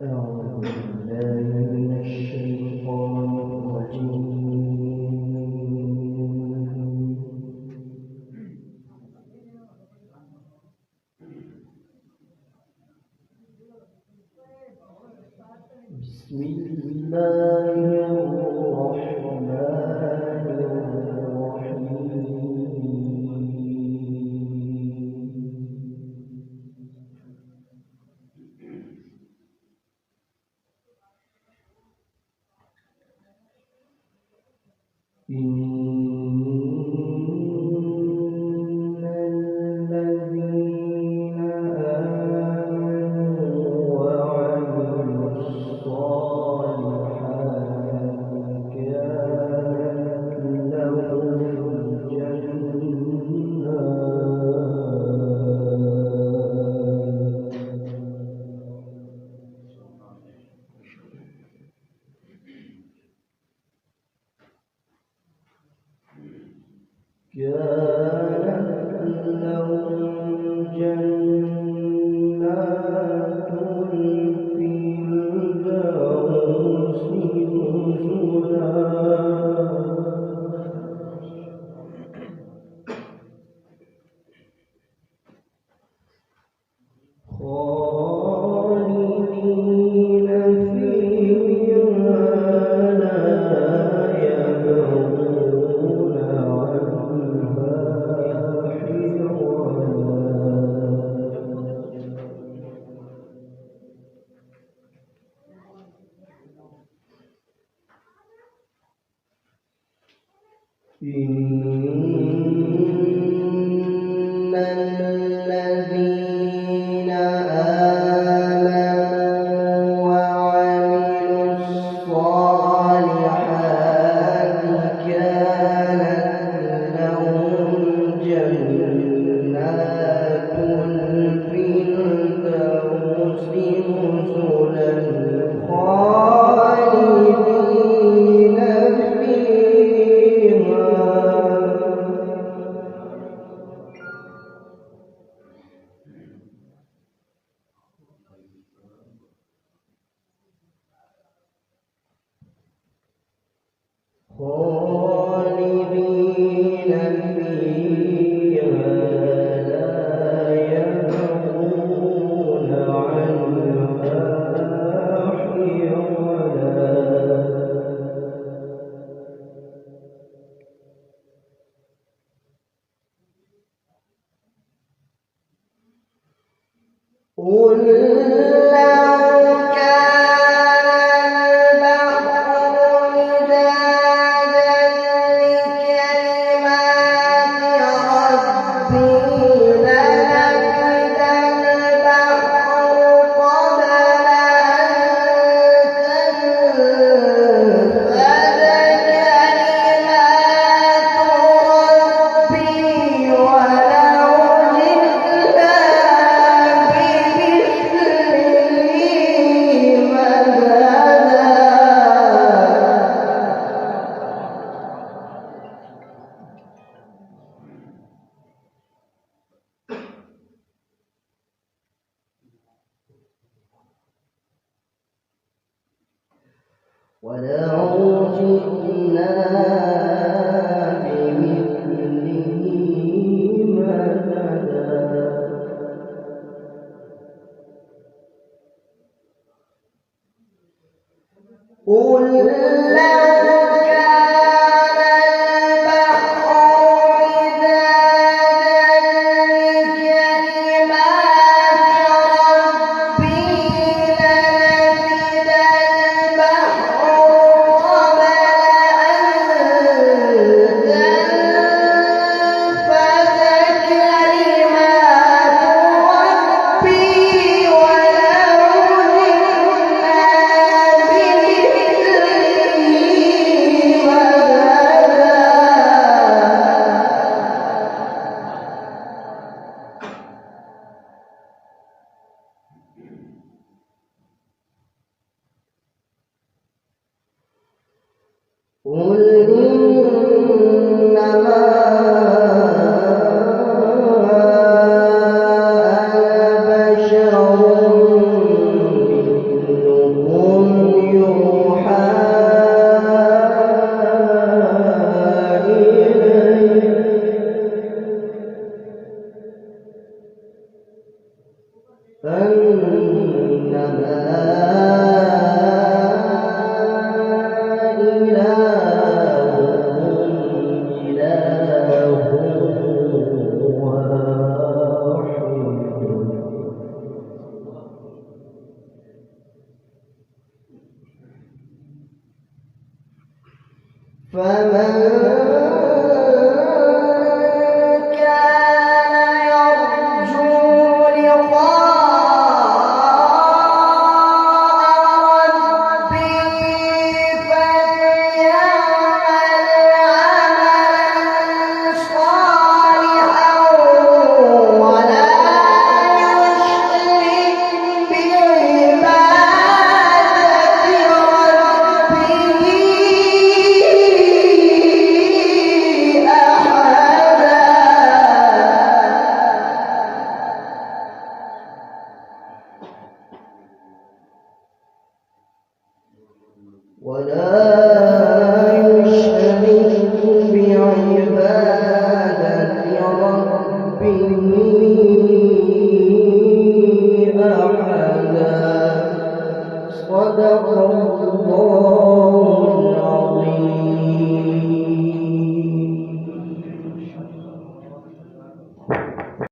أعوذ بالله من الشيطان الرجيم. بسم الله الرحمن إن الذين آمنوا وعملوا الصالحات كانت لهم جنات الفردوس نزلا خالدين فيها لا يبغون عنها إن الذين آمنوا وعملوا الصالحات كانت لهم جنات الفردوس نزلا خالدين فيها لا يبغون عنها حولا قل لو كان البحر مدادا لكلمات ربي لنفد البحر قبل أن تنفد كلمات ربي ولو جئنا بمثله مددا قل لو كان البحر مدادا لكلمات ربي لنفد البحر قبل فمن كان يرجو لقاء ربه فليعمل صالحا ولا يشرك بعبادة ربه صدق الله